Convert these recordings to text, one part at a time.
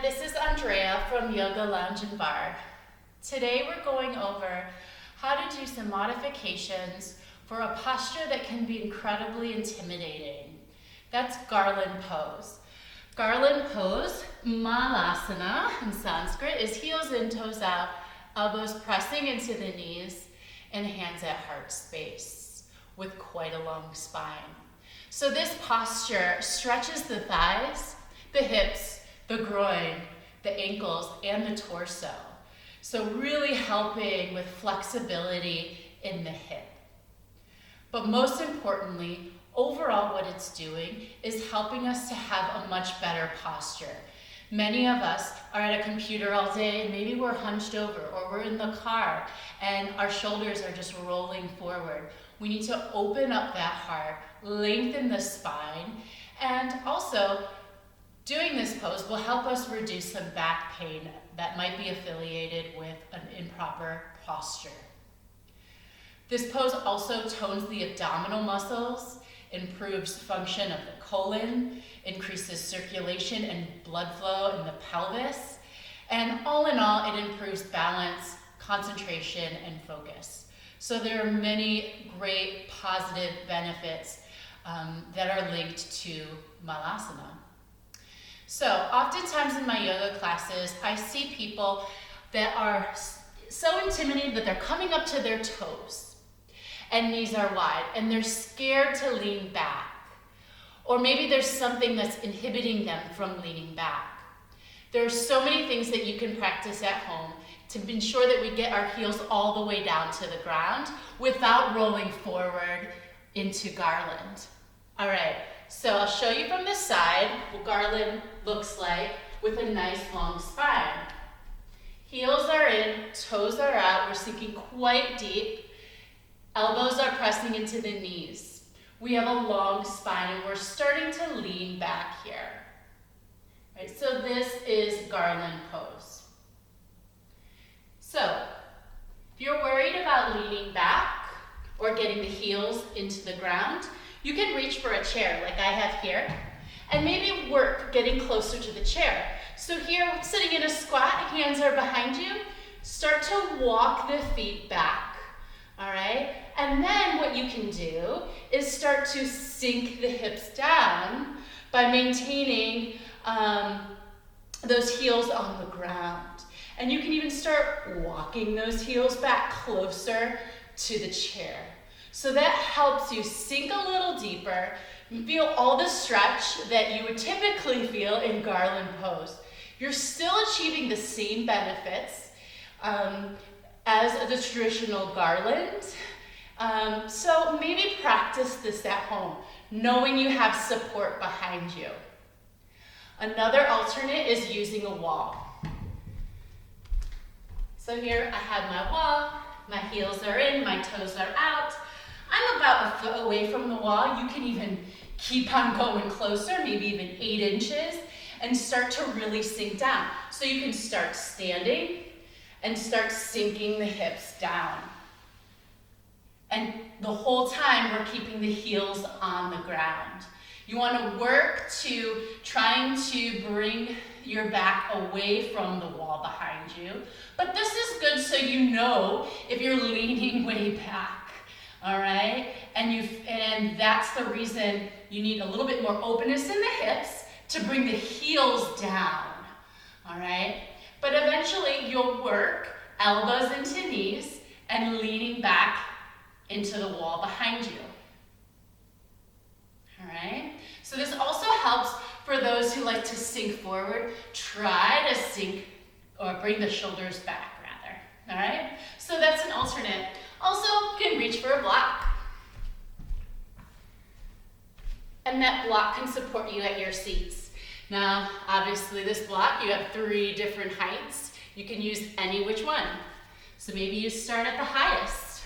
this is Andrea from Yoga Lounge and Bar. Today we're going over how to do some modifications for a posture that can be incredibly intimidating. That's Garland pose. Garland pose, Malasana in Sanskrit, is heels in, toes out, elbows pressing into the knees, and hands at heart space with quite a long spine. So this posture stretches the thighs, the hips, the groin, the ankles, and the torso. So really helping with flexibility in the hip. But most importantly, overall what it's doing is helping us to have a much better posture. Many of us are at a computer all day and maybe we're hunched over or we're in the car and our shoulders are just rolling forward. We need to open up that heart, lengthen the spine, and also doing this pose will help us reduce some back pain that might be affiliated with an improper posture. This pose also tones the abdominal muscles, improves function of the colon, increases circulation and blood flow in the pelvis, and all in all, it improves balance, concentration, and focus. So there are many great positive benefits that are linked to Malasana. So oftentimes in my yoga classes, I see people that are so intimidated that they're coming up to their toes and knees are wide and they're scared to lean back. Or maybe there's something that's inhibiting them from leaning back. There are so many things that you can practice at home to ensure that we get our heels all the way down to the ground without rolling forward into Garland. All right, so I'll show you from the side what Garland looks like with a nice long spine. Heels are in, toes are out, we're sinking quite deep. Elbows are pressing into the knees. We have a long spine and we're starting to lean back here. Right, so this is Garland pose. So, if you're worried about leaning back or getting the heels into the ground, you can reach for a chair like I have here and maybe work getting closer to the chair. So here, sitting in a squat, hands are behind you. Start to walk the feet back, all right? And then what you can do is start to sink the hips down by maintaining those heels on the ground. And you can even start walking those heels back closer to the chair. So that helps you sink a little deeper and feel all the stretch that you would typically feel in Garland pose. You're still achieving the same benefits as the traditional Garland. So maybe practice this at home, knowing you have support behind you. Another alternate is using a wall. So here I have my wall, my heels are in, my toes are out. I'm about a foot away from the wall. You can even keep on going closer, maybe even 8 inches, and start to really sink down. So you can start standing and start sinking the hips down. And the whole time we're keeping the heels on the ground. You want to work to trying to bring your back away from the wall behind you. But this is good so you know if you're leaning way back. All right, and that's the reason you need a little bit more openness in the hips to bring the heels down, all right? But eventually you'll work elbows into knees and leaning back into the wall behind you, all right? So this also helps for those who like to sink forward. Try to sink or bring the shoulders back rather, all right? So that's an alternate. Also, you can reach for a block. And that block can support you at your seats. Now, obviously this block, you have 3 different heights. You can use any which one. So maybe you start at the highest,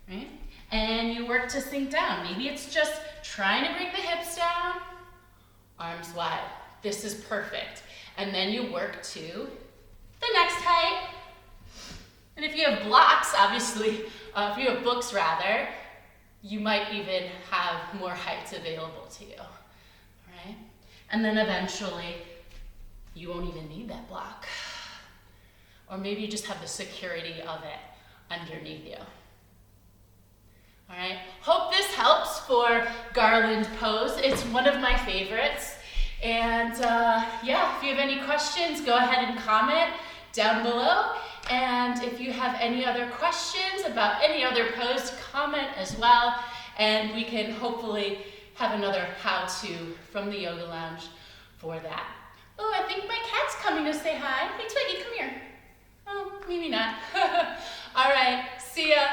right? And you work to sink down. Maybe it's just trying to bring the hips down, arms wide. This is perfect. And then you work to the next height. And if you have blocks, obviously, if you have books rather, you might even have more heights available to you, all right? And then eventually you won't even need that block. Or maybe you just have the security of it underneath you. All right, hope this helps for Garland pose. It's one of my favorites. And yeah, if you have any questions, go ahead and comment down below. And if you have any other questions about any other pose, comment as well. And we can hopefully have another how-to from the Yoga Lounge for that. Oh, I think my cat's coming to say hi. Hey, Twiggy, come here. Oh, maybe not. All right, see ya.